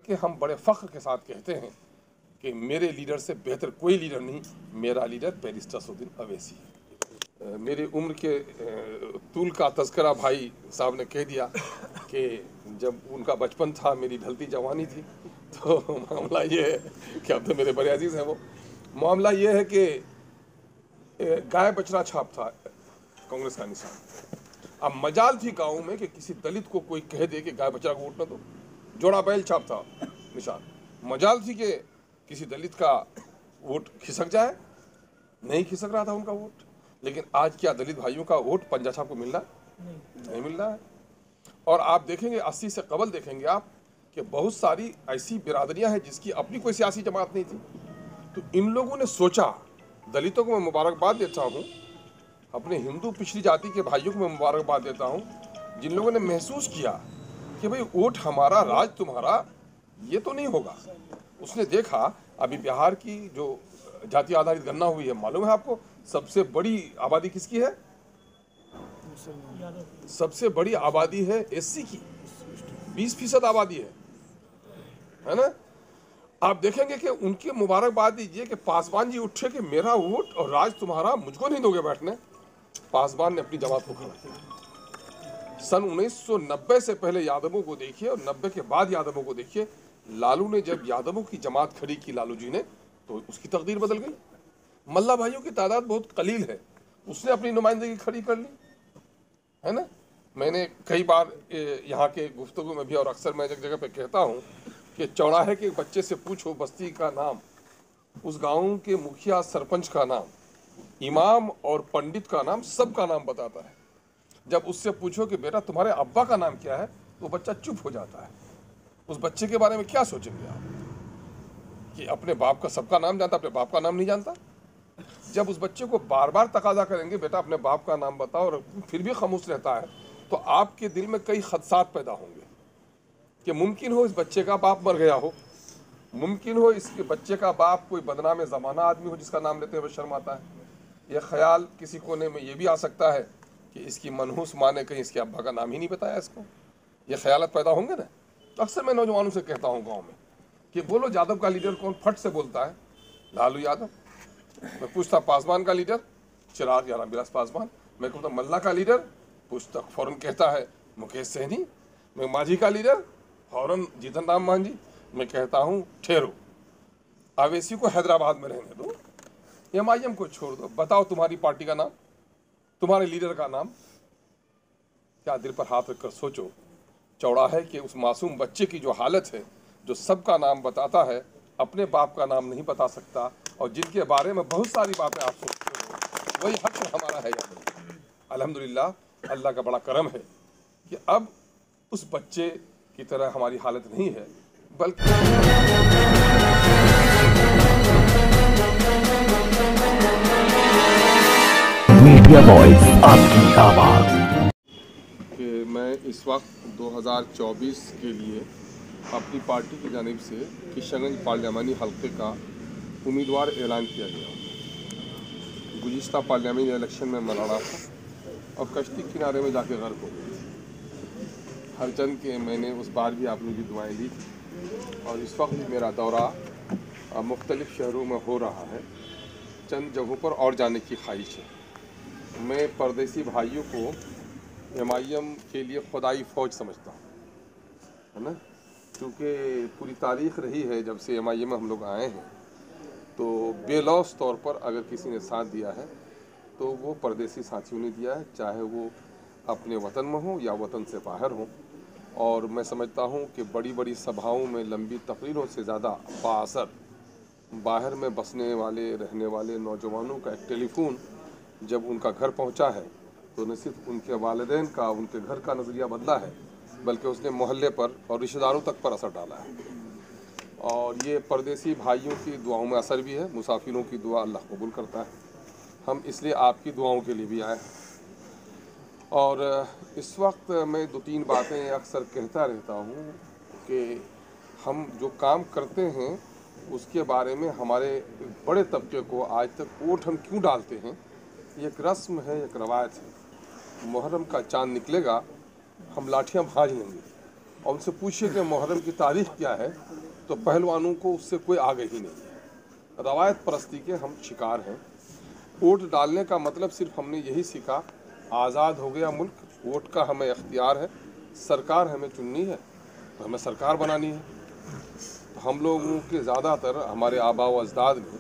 कि हम बड़े फ़ख्र के साथ कहते हैं कि मेरे लीडर से बेहतर कोई लीडर नहीं, मेरा लीडर बैरिस्टर असदुद्दीन अवैसी है। मेरी उम्र के तूल का तज़किरा भाई साहब ने कह दिया कि जब उनका बचपन था मेरी ढलती जवानी थी। तो मामला ये है कि अब तो मेरे बड़े अजीज़ हैं वो। मामला ये है कि गाय बछड़ा छाप था कांग्रेस का निशान। अब मजाल थी गाँव में कि किसी दलित को कोई कह दे कि गाय बछड़ा को वोट न दो, जोड़ा बैल छाप था निशान। मजाल थी कि किसी दलित का वोट खिसक जाए, नहीं खिसक रहा था उनका वोट। लेकिन आज क्या दलित भाइयों का वोट पंजा छाप को मिल रहा है? नहीं मिल रहा है। और आप देखेंगे 80 से कबल देखेंगे आप कि बहुत सारी ऐसी बिरादरियां हैं जिसकी अपनी कोई सियासी जमात नहीं थी। तो इन लोगों ने सोचा, दलितों को मैं मुबारकबाद देता हूँ, अपने हिंदू पिछड़ी जाति के भाइयों को मैं मुबारकबाद देता हूँ, जिन लोगों ने महसूस किया कि भाई वोट हमारा राज तुम्हारा, ये तो नहीं होगा। उसने देखा अभी बिहार की जो जाति आधारित गणना हुई है, मालूम है आपको सबसे बड़ी आबादी किसकी है? सबसे बड़ी आबादी है एससी की, 20% आबादी है ना। आप देखेंगे कि उनके मुबारकबाद दीजिए कि पासवान जी उठे कि मेरा वोट और राज तुम्हारा, मुझको नहीं दोगे बैठने। पासवान ने अपनी जमात को खड़ा किया। सन 1990 से पहले यादवों को देखिए और 90 के बाद यादवों को देखिए। लालू ने जब यादवों की जमात खड़ी की, लालू जी ने, तो उसकी तकदीर बदल गई। मल्ला भाइयों की तादाद बहुत कलील है, उसने अपनी नुमाइंदगी खड़ी कर ली, है ना। मैंने कई बार यहाँ के गुफ्तगू में भी और अक्सर मैं एक जगह पे कहता हूँ कि चौराहे के बच्चे से पूछो बस्ती का नाम, उस गांव के मुखिया सरपंच का नाम, इमाम और पंडित का नाम, सबका नाम बताता है। जब उससे पूछो कि बेटा तुम्हारे अब्बा का नाम क्या है, तो बच्चा चुप हो जाता है। उस बच्चे के बारे में क्या सोचेंगे आप कि अपने बाप का सबका नाम जानता, अपने बाप का नाम नहीं जानता? जब उस बच्चे को बार बार तकाजा करेंगे बेटा अपने बाप का नाम बताओ और फिर भी खामोश रहता है, तो आपके दिल में कई खदशात पैदा होंगे कि मुमकिन हो इस बच्चे का बाप मर गया हो, मुमकिन हो इसके बच्चे का बाप कोई बदनाम ज़माना आदमी हो जिसका नाम लेते हुए शर्म आता है। यह ख्याल किसी कोने में ये भी आ सकता है कि इसकी मनहूस माँ ने कहीं इसके अब्बा का नाम ही नहीं बताया इसको। ये ख्यालात पैदा होंगे ना। तो अक्सर मैं नौजवानों से कहता हूँ गाँव में कि बोलो यादव का लीडर कौन, फट से बोलता है लालू यादव। मैं पूछता पासवान का लीडर, चिराग या रामविलास पासवान। मैं कहता मल्ला का लीडर, पूछता फौरन कहता है मुकेश सहनी। मैं माझी का लीडर, फौरन जीतन राम मांझी। मैं कहता हूँ ठहरो, अवैसी को हैदराबाद में रहने दो, MIM को छोड़ दो, बताओ तुम्हारी पार्टी का नाम, तुम्हारे लीडर का नाम क्या? दिल पर हाथ रखकर सोचो। चौराहे के उस मासूम बच्चे की जो हालत है, जो सबका नाम बताता है, अपने बाप का नाम नहीं बता सकता, और जिनके बारे में बहुत सारी बातें आप सोचते हो, वही हक हमारा है। अल्हम्दुलिल्लाह अल्लाह का बड़ा करम है कि अब उस बच्चे की तरह हमारी हालत नहीं है, बल्कि मीडिया वॉइस, आपकी आवाज। कि मैं इस वक्त 2024 के लिए अपनी पार्टी की जानिब से किशनगंज पार्लियामानी हल्के का उम्मीदवार ऐलान किया गया। गुज़िश्ता पार्लियामानी इलेक्शन में मैं लड़ा था और कश्ती किनारे में जाके गर्क हो गई। हरचंद के मैंने उस बार भी आपने की दुआएं ली थी, और इस वक्त भी मेरा दौरा मुख्तलिफ़ शहरों में हो रहा है। चंद जगहों पर और जाने की ख्वाहिश है। मैं परदेसी भाइयों को MIM के लिए खुदाई फ़ौज समझता हूँ, है ना, क्योंकि पूरी तारीख़ रही है जब से MIM में हम लोग आए हैं, तो बेलौस तौर पर अगर किसी ने साथ दिया है तो वो परदेसी साथियों ने दिया है, चाहे वो अपने वतन में हो या वतन से बाहर हो। और मैं समझता हूँ कि बड़ी बड़ी सभाओं में लंबी तकरीरों से ज़्यादा बाअसर बाहर में बसने वाले रहने वाले नौजवानों का एक टेलीफोन जब उनका घर पहुंचा है, तो न सिर्फ उनके वालिदैन का, उनके घर का नज़रिया बदला है, बल्कि उसने मोहल्ले पर और रिश्तेदारों तक पर असर डाला है। और ये परदेसी भाइयों की दुआओं में असर भी है। मुसाफिरों की दुआ अल्लाह कबूल करता है। हम इसलिए आपकी दुआओं के लिए भी आए हैं। और इस वक्त मैं 2-3 बातें अक्सर कहता रहता हूँ कि हम जो काम करते हैं उसके बारे में हमारे बड़े तबके को आज तक वोट हम क्यों डालते हैं, ये एक रस्म है, एक रवायत है। मुहर्रम का चांद निकलेगा, हम लाठियाँ भांज लेंगे, और उनसे पूछिए कि मुहर्रम की तारीख क्या है, तो पहलवानों को उससे कोई आगे ही नहीं है। रवायत परस्ती के हम शिकार हैं। वोट डालने का मतलब सिर्फ हमने यही सीखा, आज़ाद हो गया मुल्क, वोट का हमें इख्तियार है, सरकार हमें चुननी है तो हमें सरकार बनानी है। तो हम लोगों के ज़्यादातर हमारे आबा व अजदाद में,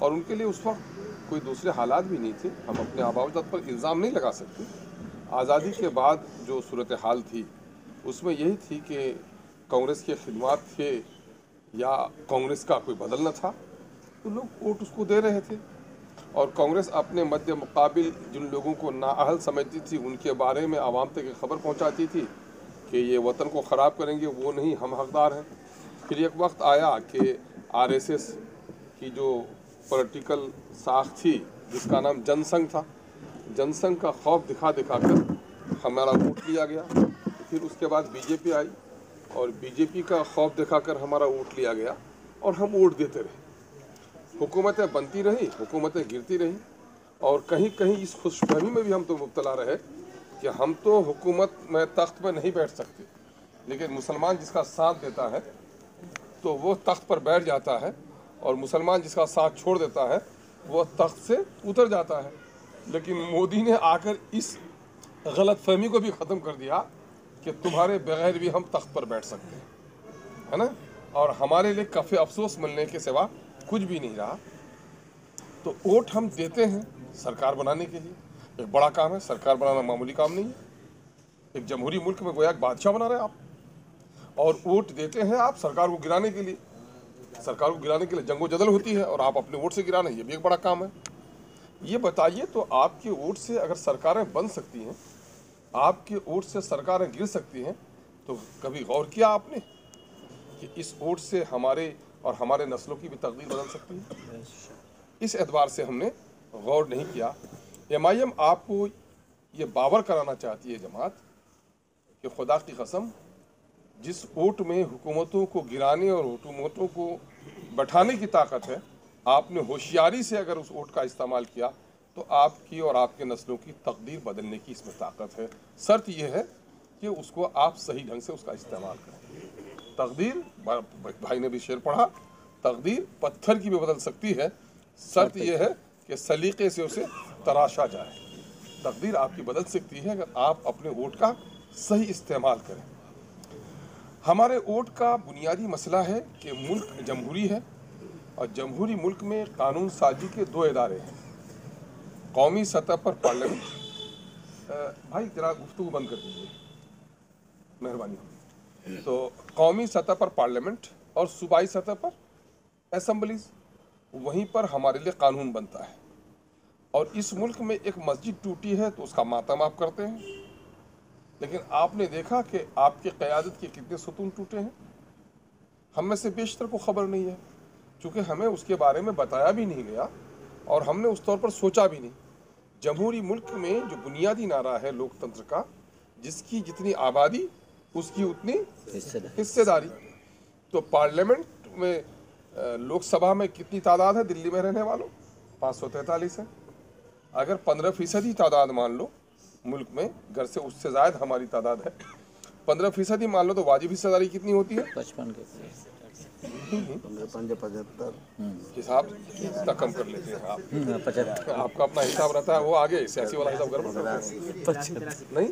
और उनके लिए उस वक्त कोई दूसरे हालात भी नहीं थे, हम अपने आबा व अजदाद पर इल्ज़ाम नहीं लगा सकते। आज़ादी के बाद जो सूरत हाल थी उसमें यही थी कि कांग्रेस के खिदमात थे या कांग्रेस का कोई बदल न था, तो लोग वोट उसको दे रहे थे। और कांग्रेस अपने मध्य मुकाबिल जिन लोगों को नाअहल समझती थी उनके बारे में आवाम तक खबर पहुंचाती थी कि ये वतन को ख़राब करेंगे, वो नहीं, हम हकदार हैं। फिर एक वक्त आया कि आरएसएस की जो पॉलिटिकल साख थी जिसका नाम जनसंघ था, जनसंघ का खौफ दिखा दिखा कर हमारा वोट लिया गया। फिर उसके बाद बीजेपी आई और बीजेपी का खौफ दिखाकर हमारा वोट लिया गया और हम वोट देते रहे। हुकूमतें बनती रही, हुकूमतें गिरती रही, और कहीं कहीं इस खुशफहमी में भी हम तो मुब्तला रहे कि हम तो हुकूमत में तख्त पर नहीं बैठ सकते, लेकिन मुसलमान जिसका साथ देता है तो वो तख्त पर बैठ जाता है, और मुसलमान जिसका साथ छोड़ देता है वो तख्त से उतर जाता है। लेकिन मोदी ने आकर इस गलत फहमी को भी ख़त्म कर दिया कि तुम्हारे बगैर भी हम तख्त पर बैठ सकते हैं, है ना। और हमारे लिए काफ़ी अफसोस मिलने के सिवा कुछ भी नहीं रहा। तो वोट हम देते हैं सरकार बनाने के लिए, एक बड़ा काम है, सरकार बनाना मामूली काम नहीं है। एक जमहूरी मुल्क में गोया बादशाह बना रहे आप, और वोट देते हैं आप सरकार को गिराने के लिए। सरकार को गिराने के लिए जंगोजदल होती है और आप अपने वोट से गिराना, ये भी एक बड़ा काम है। ये बताइए, तो आपके वोट से अगर सरकारें बन सकती हैं, आपके वोट से सरकारें गिर सकती हैं, तो कभी गौर किया आपने कि इस वोट से हमारे और हमारे नस्लों की भी तकदीर बदल सकती है? इस एतबार से हमने गौर नहीं किया। एमआईएम आपको ये बावर कराना चाहती है जमात कि खुदा की कसम, जिस वोट में हुकूमतों को गिराने और हुकूमतों को बैठाने की ताकत है, आपने होशियारी से अगर उस वोट का इस्तेमाल किया तो आपकी और आपके नस्लों की तकदीर बदलने की इसमें ताकत है। शर्त यह है कि उसको आप सही ढंग से उसका इस्तेमाल करें। तकदीर, भाई ने भी शेर पढ़ा, तकदीर पत्थर की भी बदल सकती है, शर्त यह है कि सलीके से उसे तराशा जाए। तकदीर आपकी बदल सकती है अगर आप अपने वोट का सही इस्तेमाल करें। हमारे वोट का बुनियादी मसला है कि मुल्क जमहूरी है, और जमहूरी मुल्क में कानून साजी के दो इदारे हैं। कौमी सतह पर पार्लियामेंट, भाई जरा गुफ्तगू बंद कर दीजिए, मेहरबानी होगी। तो कौमी सतह पर पार्लियामेंट और सूबाई सतह पर असम्बलीज, वहीं पर हमारे लिए कानून बनता है। और इस मुल्क में एक मस्जिद टूटी है तो उसका मातम आप करते हैं, लेकिन आपने देखा कि आपके क़यादत के कितने सतून टूटे हैं? हम में से बेशतर को ख़बर नहीं है, क्योंकि हमें उसके बारे में बताया भी नहीं गया और हमने उस तौर पर सोचा भी नहीं। जमहूरी मुल्क में जो बुनियादी नारा है लोकतंत्र का, जिसकी जितनी आबादी उसकी उतनी हिस्सेदारी। तो पार्लियामेंट में, लोकसभा में कितनी तादाद है दिल्ली में रहने वालों? 543 है। अगर 15% ही तादाद मान लो मुल्क में, घर से उससे ज़्यादा हमारी तादाद है, 15% ही मान लो, तो वाजिब हिस्सेदारी कितनी होती है? 55 के हिसाब इतना कम कर लेते हैं आप। 75 आपका अपना हिसाब रहता है, वो आगे सियासी वाला हिसाब गड़बड़ नहीं।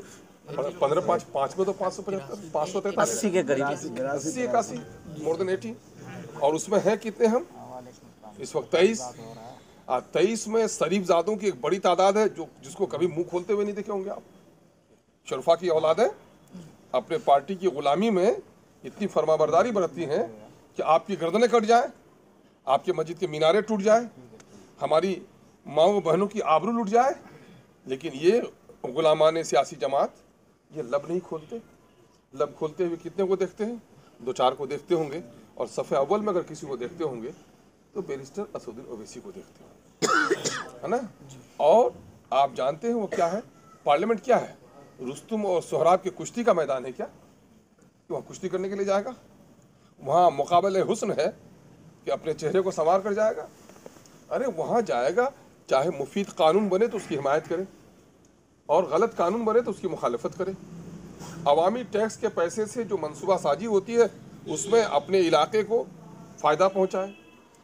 15 5 में तो 575, 543, 80 के करीब, 80 81, मोर देन 80। और उसमें है कितने हम इस वक्त? 23 में शरीफजादों की एक बड़ी तादाद है जो जिसको कभी मुंह खोलते हुए नहीं देखे होंगे आप। शरफा की औलाद है, अपने पार्टी की गुलामी में इतनी फरमाबरदारी बरतती हैं कि आपकी गर्दनें कट जाए, आपके मस्जिद के मीनारे टूट जाए, हमारी माओ बहनों की आबरू लुट जाए, लेकिन ये गुलामाने सियासी जमात ये लब नहीं खोलते। लब खोलते हुए कितने को देखते हैं? 2-4 को देखते होंगे, और सफ़े अव्वल में अगर किसी को देखते होंगे तो बैरिस्टर असदुद्दीन ओवैसी को देखते होंगे, है ना। और आप जानते हैं वो क्या है? पार्लियामेंट क्या है? रुस्तुम और सोहराब की कुश्ती का मैदान है क्या? वहाँ कुश्ती करने के लिए जाएगा? वहाँ मुकाबले हुस्न है कि अपने चेहरे को संवार कर जाएगा? अरे वहाँ जाएगा, चाहे मुफीद कानून बने तो उसकी हिमायत करे, और गलत कानून बने तो उसकी मुखालफत करे। अवामी टैक्स के पैसे से जो मनसूबा साजी होती है उसमें अपने इलाके को फ़ायदा पहुंचाए,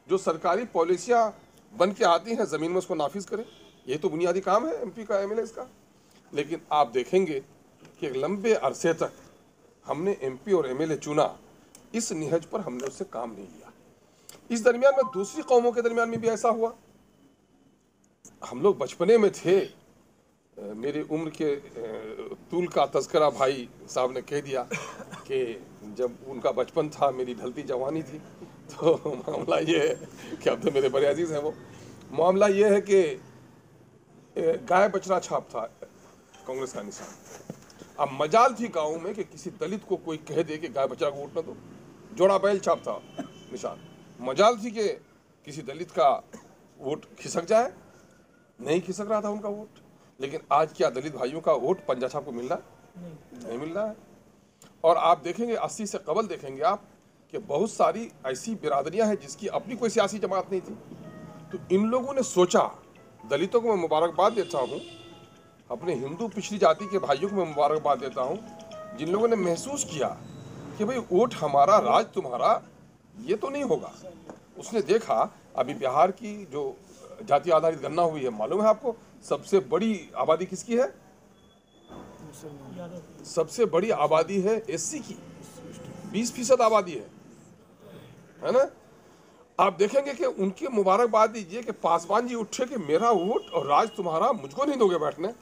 जो सरकारी पॉलिसियां बन के आती हैं ज़मीन में उसको नाफिज करें। ये तो बुनियादी काम है एमपी का, एमएलए का। लेकिन आप देखेंगे कि लंबे अरसे तक हमने एमपी और एमएलए चुना, इस निहज पर हमने उससे काम नहीं लिया। इस दरमियान में दूसरी कौमों के दरमियान में भी ऐसा हुआ। हम लोग बचपने में थे, मेरी उम्र के तूल का तज़किरा भाई साहब ने कह दिया कि जब उनका बचपन था मेरी ढलती जवानी थी। तो मामला ये है कि अब तो मेरे बड़े अजीज़ हैं वो, मामला ये है कि गाय बछड़ा छाप था कांग्रेस का निशान। अब मजाल थी गाँव में कि किसी दलित को कोई कह दे कि गाय बछड़ा को वोट न दो, जोड़ा बैल छाप था निशान। मजाल थी कि किसी दलित का वोट खिसक जाए, नहीं खिसक रहा था उनका वोट। लेकिन आज क्या दलित भाइयों का वोट पंजा छाप को मिल रहा है? नहीं मिल रहा है। और आप देखेंगे 80 से कबल देखेंगे आप कि बहुत सारी ऐसी बिरादरियां हैं जिसकी अपनी कोई सियासी जमात नहीं थी। तो इन लोगों ने सोचा, दलितों को मैं मुबारकबाद देता हूँ, अपने हिंदू पिछड़ी जाति के भाइयों को मैं मुबारकबाद देता हूँ, जिन लोगों ने महसूस किया कि भाई वोट हमारा राज तुम्हारा ये तो नहीं होगा। उसने देखा अभी बिहार की जो जाति आधारित गणना हुई है, मालूम है आपको सबसे बड़ी आबादी किसकी है? सबसे बड़ी आबादी है एससी की, 20% आबादी है ना। आप देखेंगे कि उनकी मुबारकबाद दीजिए कि पासवान जी उठे कि मेरा वोट और राज तुम्हारा, मुझको नहीं दोगे बैठने।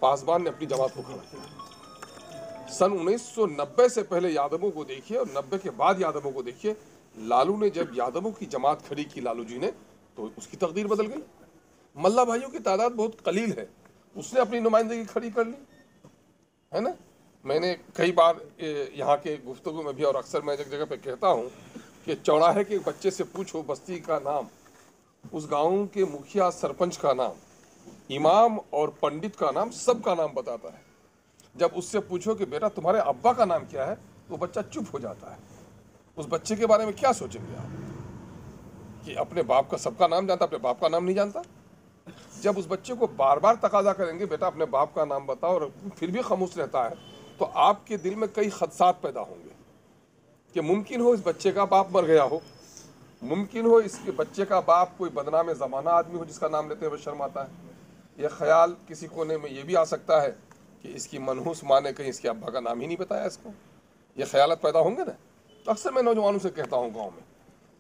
पासवान ने अपनी जमात को खड़ा किया। सन 1990 से पहले यादवों को देखिए और 90 के बाद यादवों को देखिए। लालू ने जब यादवों की जमात खड़ी की, लालू जी ने, तो उसकी तकदीर बदल गई। मल्ला भाइयों की तादाद बहुत कलील है, उसने अपनी नुमाइंदगी खड़ी कर ली, है ना। मैंने कई बार यहाँ के गुफ्तगू में भी और अक्सर मैं जगह पे कहता हूँ कि चौराहे के बच्चे से पूछो बस्ती का नाम, उस गांव के मुखिया सरपंच का नाम, इमाम और पंडित का नाम, सबका नाम बताता है। जब उससे पूछो कि बेटा तुम्हारे अब्बा का नाम क्या है, तो बच्चा चुप हो जाता है। उस बच्चे के बारे में क्या सोचेंगे आप कि अपने बाप का सबका नाम जानता, अपने बाप का नाम नहीं जानता? जब उस बच्चे को बार बार तकाजा करेंगे बेटा अपने बाप का नाम बताओ और फिर भी खामोश रहता है, तो आपके दिल में कई खदशात पैदा होंगे कि मुमकिन हो इस बच्चे का बाप मर गया हो, मुमकिन हो इसके बच्चे का बाप कोई बदनाम ज़माना आदमी हो जिसका नाम लेते हुए शर्माता है। यह ख्याल किसी कोने में ये भी आ सकता है कि इसकी मनहूस माँ ने कहीं इसके अब्बा का नाम ही नहीं बताया इसको। ये ख्यालात पैदा होंगे ना। तो अक्सर मैं नौजवानों से कहता हूँ गाँव में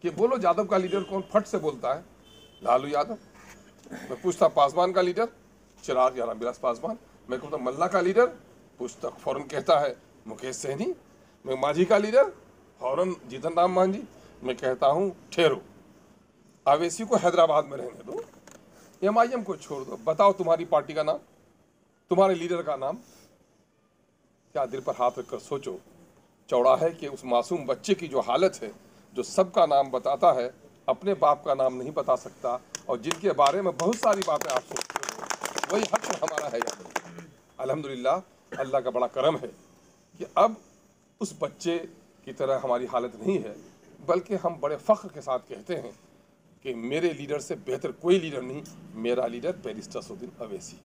कि बोलो यादव का लीडर कौन, फट से बोलता है लालू यादव। मैं पूछता पासवान का लीडर, चिराग या रामविलास पासवान। मैं कहता मल्ला का लीडर, पूछता फौरन कहता है मुकेश सहनी। मैं माझी का लीडर, फौरन जीतन राम मांझी। मैं कहता हूँ ठहरो, अवैसी को हैदराबाद में रहने दो, एमआईएम को छोड़ दो, बताओ तुम्हारी पार्टी का नाम, तुम्हारे लीडर का नाम क्या? दिल पर हाथ रखकर सोचो। चौराहे के उस मासूम बच्चे की जो हालत है, जो सबका नाम बताता है, अपने बाप का नाम नहीं बता सकता, और जिनके बारे में बहुत सारी बातें आप सोचते हो, वही हक हमारा है याद। अल्हम्दुलिल्लाह, अल्लाह का बड़ा करम है कि अब उस बच्चे की तरह हमारी हालत नहीं है, बल्कि हम बड़े फ़ख्र के साथ कहते हैं कि मेरे लीडर से बेहतर कोई लीडर नहीं, मेरा लीडर बैरिस्टर असदुद्दीन अवैसी।